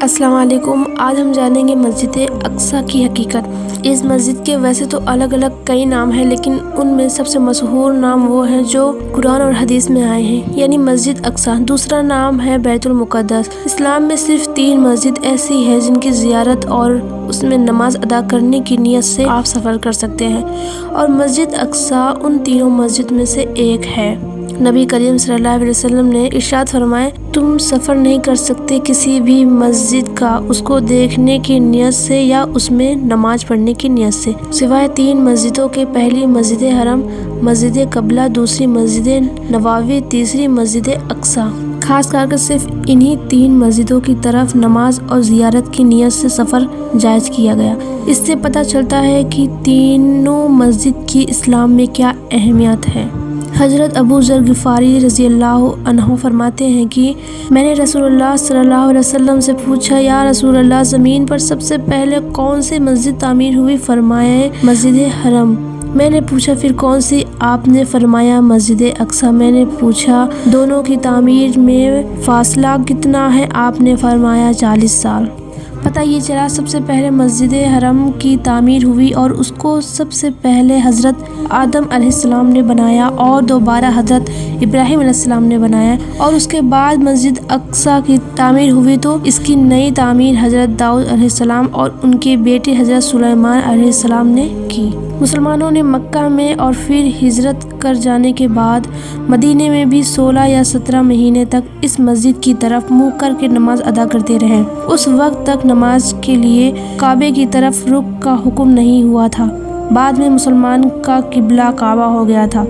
السلام علیکم۔ آج ہم جانیں گے مسجد اقصیٰ کی حقیقت۔ اس مسجد کے ویسے تو الگ الگ کئی نام ہیں، لیکن ان میں سب سے مشہور نام وہ ہیں جو قرآن اور حدیث میں آئے ہیں، یعنی مسجد اقصیٰ۔ دوسرا نام ہے بیت المقدس۔ اسلام میں صرف 3 مسجد ایسی ہے جن کی زیارت اور اس میں نماز ادا کرنے کی نیت سے آپ سفر کر سکتے ہیں، اور مسجد اقصیٰ ان تینوں مسجد میں سے ایک ہے۔ نبی کریم صلی اللہ علیہ وسلم نے ارشاد فرمایا، تم سفر نہیں کر سکتے کسی بھی مسجد کا اس کو دیکھنے کی نیت سے یا اس میں نماز پڑھنے کی نیت سے، سوائے 3 مسجدوں کے۔ پہلی مسجد حرم، مسجد قبلہ، دوسری مسجد نبوی، تیسری مسجد اقصیٰ۔ خاص کر صرف انہی 3 مسجدوں کی طرف نماز اور زیارت کی نیت سے سفر جائز کیا گیا۔ اس سے پتہ چلتا ہے کہ تینوں مسجد کی اسلام میں کیا اہمیت ہے۔ حضرت ابو ذر غفاری رضی اللہ عنہ فرماتے ہیں کہ میں نے رسول اللہ صلی اللہ علیہ وسلم سے پوچھا، یا رسول اللہ، زمین پر سب سے پہلے کون سی مسجد تعمیر ہوئی؟ فرمایا مسجد حرم۔ میں نے پوچھا پھر کون سی؟ آپ نے فرمایا مسجد اقصیٰ۔ میں نے پوچھا دونوں کی تعمیر میں فاصلہ کتنا ہے؟ آپ نے فرمایا 40 سال۔ پتہ یہ چلا سب سے پہلے مسجد حرم کی تعمیر ہوئی اور اس کو سب سے پہلے حضرت آدم علیہ السلام نے بنایا اور دوبارہ حضرت ابراہیم علیہ السلام نے بنایا، اور اس کے بعد مسجد اقصیٰ کی تعمیر ہوئی تو اس کی نئی تعمیر حضرت داؤد علیہ السلام اور ان کے بیٹے حضرت سلیمان علیہ السلام نے کی۔ مسلمانوں نے مکہ میں اور پھر ہجرت کر جانے کے بعد مدینے میں بھی 16 یا 17 مہینے تک اس مسجد کی طرف منہ کر کے نماز ادا کرتے رہے۔ اس وقت تک نماز کے لیے کعبے کی طرف رخ کا حکم نہیں ہوا تھا، بعد میں مسلمان کا قبلہ کعبہ ہو گیا تھا۔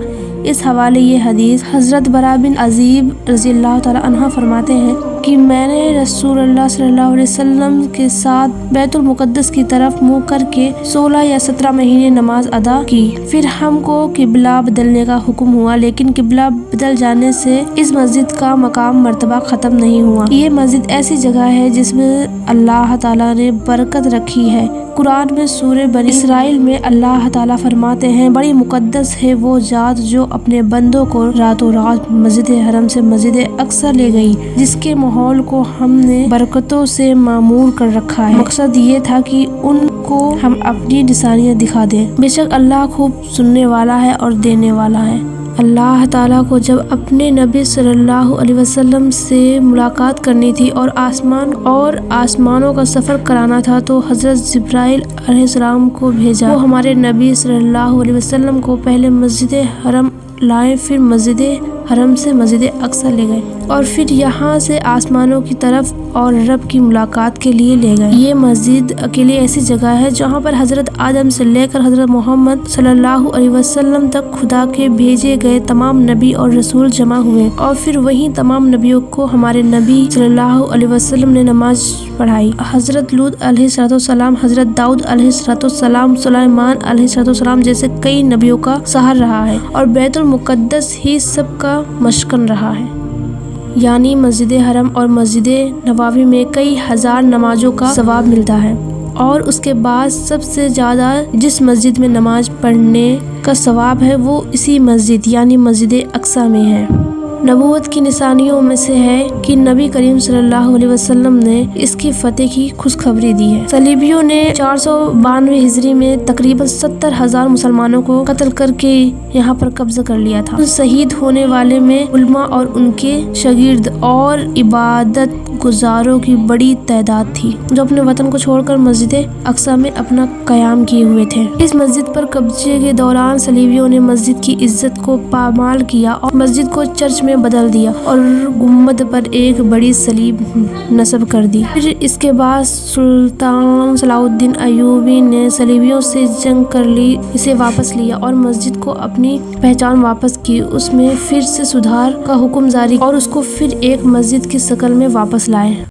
اس حوالے یہ حدیث حضرت برا بن عازب رضی اللہ تعالی عنہ فرماتے ہیں کہ میں نے رسول اللہ صلی اللہ علیہ وسلم کے ساتھ بیت المقدس کی طرف منہ کر کے 16 یا 17 مہینے نماز ادا کی۔ پھر ہم کو قبلہ بدلنے کا حکم ہوا، لیکن قبلہ بدل جانے سے اس مسجد کا مقام مرتبہ ختم نہیں ہوا۔ یہ مسجد ایسی جگہ ہے جس میں اللہ تعالیٰ نے برکت رکھی ہے۔ قرآن میں سورہ بنی اسرائیل میں اللہ تعالیٰ فرماتے ہیں، بڑی مقدس ہے وہ ذات جو اپنے بندوں کو راتوں رات مسجد حرم سے مسجد اقصیٰ لے گئی، جس کے ماحول کو ہم نے برکتوں سے معمور کر رکھا ہے۔ مقصد یہ تھا کہ ان کو ہم اپنی نشانیاں دکھا دیں۔ بے شک اللہ خوب سننے والا ہے اور دینے والا ہے۔ اللہ تعالیٰ کو جب اپنے نبی صلی اللہ علیہ وسلم سے ملاقات کرنی تھی اور آسمانوں کا سفر کرانا تھا تو حضرت جبرائیل علیہ السلام کو بھیجا۔ وہ ہمارے نبی صلی اللہ علیہ وسلم کو پہلے مسجد حرم لائے، پھر مسجد حرم سے مسجد اقصیٰ لے گئے اور پھر یہاں سے آسمانوں کی طرف اور رب کی ملاقات کے لیے لے گئے۔ یہ مسجد اکیلی ایسی جگہ ہے جہاں پر حضرت آدم سے لے کر حضرت محمد صلی اللہ علیہ وسلم تک خدا کے بھیجے گئے تمام نبی اور رسول جمع ہوئے، اور پھر وہیں تمام نبیوں کو ہمارے نبی صلی اللہ علیہ وسلم نے نماز پڑھائی۔ حضرت لوط علیہ السلام، حضرت داؤد علیہ السلام، سلیمان علیہ السلام جیسے کئی نبیوں کا سہار رہا ہے، اور بیت المقدس ہی سب کا مسکن رہا ہے۔ یعنی مسجد حرم اور مسجد نبوی میں کئی ہزار نمازوں کا ثواب ملتا ہے، اور اس کے بعد سب سے زیادہ جس مسجد میں نماز پڑھنے کا ثواب ہے وہ اسی مسجد یعنی مسجد اقصیٰ میں ہے۔ نبوت کی نشانیوں میں سے ہے کہ نبی کریم صلی اللہ علیہ وسلم نے اس کی فتح کی خوشخبری دی ہے۔ صلیبیوں نے 492 ہجری میں تقریباً 70,000 مسلمانوں کو قتل کر کے یہاں پر قبضہ کر لیا تھا۔ شہید ہونے والے میں علماء اور ان کے شاگرد اور عبادت گزاروں کی بڑی تعداد تھی، جو اپنے وطن کو چھوڑ کر مسجد اقصیٰ میں اپنا قیام کیے ہوئے تھے۔ اس مسجد پر قبضے کے دوران صلیبیوں نے مسجد کی عزت کو پامال کیا اور مسجد کو چرچ میں بدل دیا اور گنبد پر ایک بڑی صلیب نصب کر دی۔ پھر اس کے بعد سلطان صلاح الدین ایوبی نے صلیبیوں سے جنگ کر لی، اسے واپس لیا اور مسجد کو اپنی پہچان واپس کی، اس میں پھر سے سدھار کا حکم جاری اور اس کو پھر ایک مسجد کی شکل میں واپس لائے۔